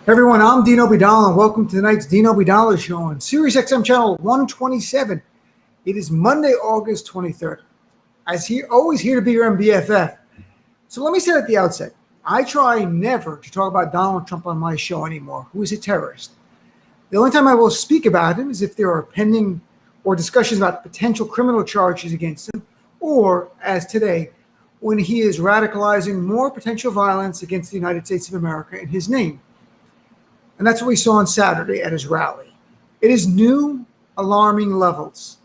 Everyone, I'm Dino Bidala, and welcome to tonight's Dino Bidala Show on Sirius XM Channel 127. It is Monday, August 23rd. Always here to be your MBFF. So let me say at the outset, I try never to talk about Donald Trump on my show anymore, who is a terrorist. The only time I will speak about him is if there are pending or discussions about potential criminal charges against him, or, as today, when he is radicalizing more potential violence against the United States of America in his name. And that's what we saw on Saturday at his rally. It is new, alarming levels.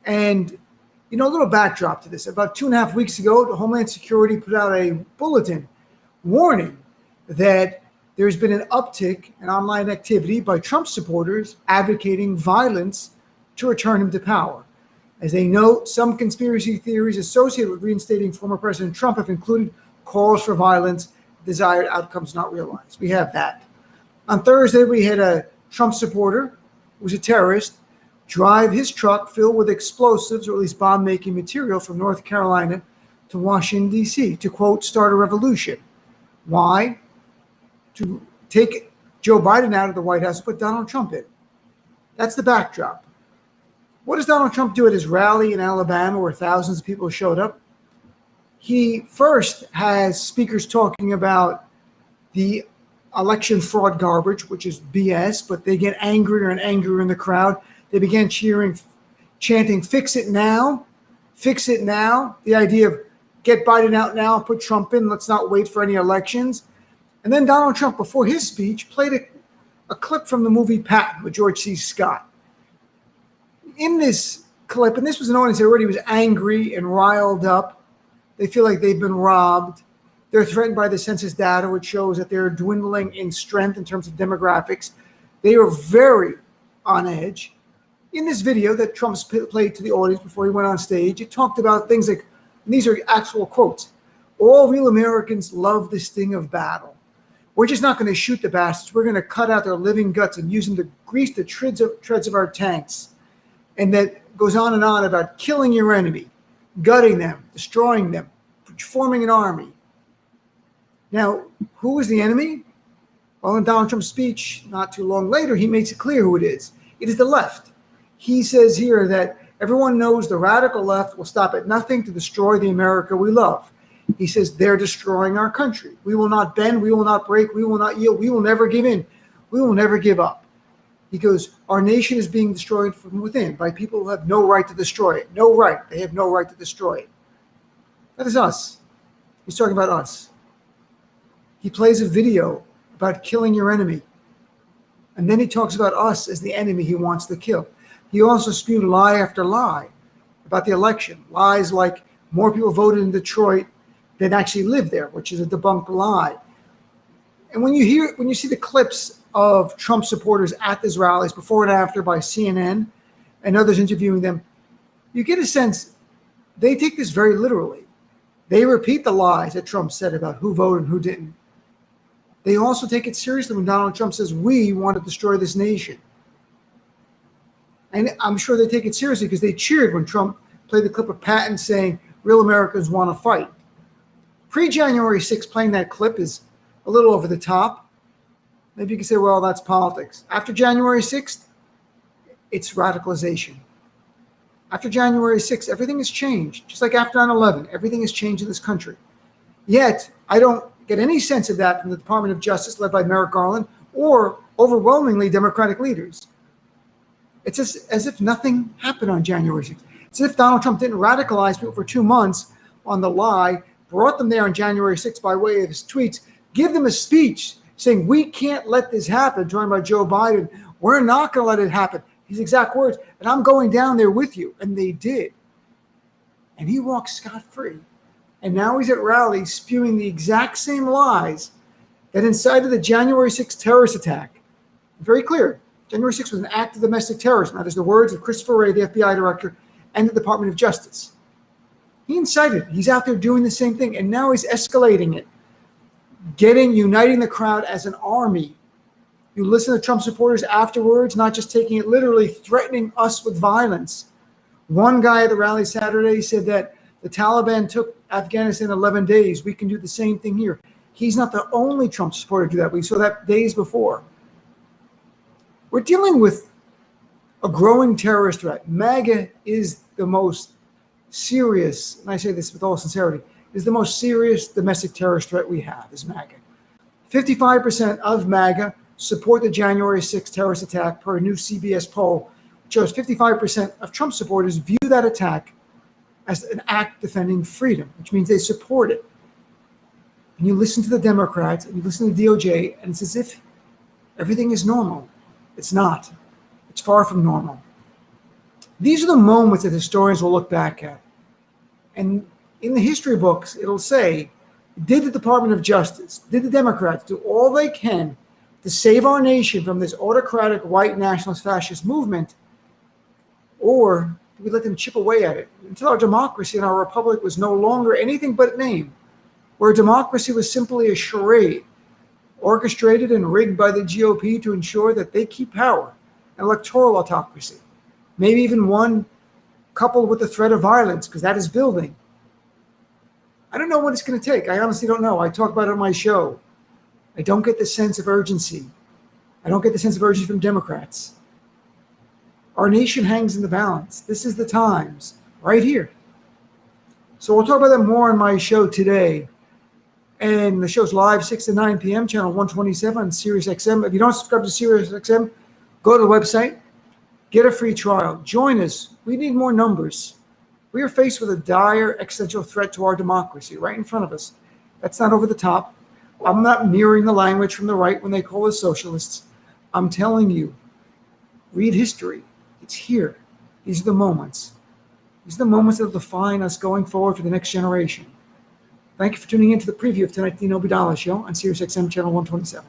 And, a little backdrop to this. About 2.5 weeks ago, the Homeland Security put out a bulletin warning that there's been an uptick in online activity by Trump supporters advocating violence to return him to power. As they note, some conspiracy theories associated with reinstating former President Trump have included calls for violence, desired outcomes not realized. We have that. On Thursday, we had a Trump supporter, who's a terrorist, drive his truck filled with explosives, or at least bomb-making material, from North Carolina to Washington, D.C., to, quote, start a revolution. Why? To take Joe Biden out of the White House and put Donald Trump in. That's the backdrop. What does Donald Trump do at his rally in Alabama where thousands of people showed up? He first has speakers talking about the election fraud garbage, which is BS, but they get angrier and angrier in the crowd. They began chanting, fix it now, fix it now. The idea of get Biden out now, put Trump in, let's not wait for any elections. And then Donald Trump, before his speech, played a clip from the movie Patton with George C. Scott. In this clip, and this was an audience that already was angry and riled up. They feel like they've been robbed. They're threatened by the census data, which shows that they're dwindling in strength in terms of demographics. They are very on edge. In this video that Trump played to the audience before he went on stage, it talked about things like, and these are actual quotes, all real Americans love the sting of battle. We're just not going to shoot the bastards. We're going to cut out their living guts and use them to grease the treads of our tanks. And that goes on and on about killing your enemy, gutting them, destroying them, forming an army. Now, who was the enemy? Well, in Donald Trump's speech not too long later, he makes it clear who it is. It is the left. He says here that everyone knows the radical left will stop at nothing to destroy the America we love. He says they're destroying our country. We will not bend. We will not break. We will not yield. We will never give in. We will never give up. He goes, our nation is being destroyed from within by people who have no right to destroy it. No right. They have no right to destroy it. That is us. He's talking about us. He plays a video about killing your enemy. And then he talks about us as the enemy he wants to kill. He also spewed lie after lie about the election. Lies like more people voted in Detroit than actually lived there, which is a debunked lie. And when you see the clips of Trump supporters at these rallies before and after by CNN and others interviewing them, you get a sense they take this very literally. They repeat the lies that Trump said about who voted and who didn't. They also take it seriously when Donald Trump says, we want to destroy this nation. And I'm sure they take it seriously because they cheered when Trump played the clip of Patton saying, real Americans want to fight. Pre-January 6th, playing that clip is a little over the top. Maybe you can say, well, that's politics. After January 6th, it's radicalization. After January 6th, everything has changed. Just like after 9/11, everything has changed in this country. Yet, I don't get any sense of that from the Department of Justice led by Merrick Garland or overwhelmingly Democratic leaders. It's as if nothing happened on January 6th. It's as if Donald Trump didn't radicalize people for 2 months on the lie, brought them there on January 6th by way of his tweets, give them a speech saying, we can't let this happen, joined by Joe Biden. We're not going to let it happen. His exact words, and I'm going down there with you. And they did. And he walked scot-free. And now he's at rallies spewing the exact same lies that incited the January 6th terrorist attack. Very clear. January 6th was an act of domestic terrorism. That is the words of Christopher Wray, the FBI director, and the Department of Justice. He incited it. He's out there doing the same thing. And now he's escalating it. Uniting the crowd as an army. You listen to Trump supporters afterwards, not just taking it literally, threatening us with violence. One guy at the rally Saturday said that the Taliban took Afghanistan in 11 days. We can do the same thing here. He's not the only Trump supporter to do that. We saw that days before. We're dealing with a growing terrorist threat. MAGA is the most serious, and I say this with all sincerity, is the most serious domestic terrorist threat we have, is MAGA. 55% of MAGA support the January 6th terrorist attack per a new CBS poll, which shows 55% of Trump supporters view that attack as an act defending freedom, which means they support it. And you listen to the Democrats and you listen to the DOJ, and it's as if everything is normal. It's not. It's far from normal. These are the moments that historians will look back at. And in the history books, it'll say, did the Department of Justice, did the Democrats do all they can to save our nation from this autocratic white nationalist fascist movement, or did we let them chip away at it until our democracy and our republic was no longer anything but name, where democracy was simply a charade, orchestrated and rigged by the GOP to ensure that they keep power, an electoral autocracy, maybe even one coupled with the threat of violence, because that is building. I don't know what it's going to take. I honestly don't know. I talk about it on my show. I don't get the sense of urgency. I don't get the sense of urgency from Democrats. Our nation hangs in the balance. This is the times, right here. So we'll talk about that more on my show today. And the show's live 6 to 9 p.m., channel 127 on SiriusXM. If you don't subscribe to SiriusXM, go to the website, get a free trial. Join us. We need more numbers. We are faced with a dire existential threat to our democracy right in front of us. That's not over the top. I'm not mirroring the language from the right when they call us socialists. I'm telling you, read history. It's here. These are the moments. These are the moments that will define us going forward for the next generation. Thank you for tuning in to the preview of tonight's Dino Budala Show on SiriusXM Channel 127.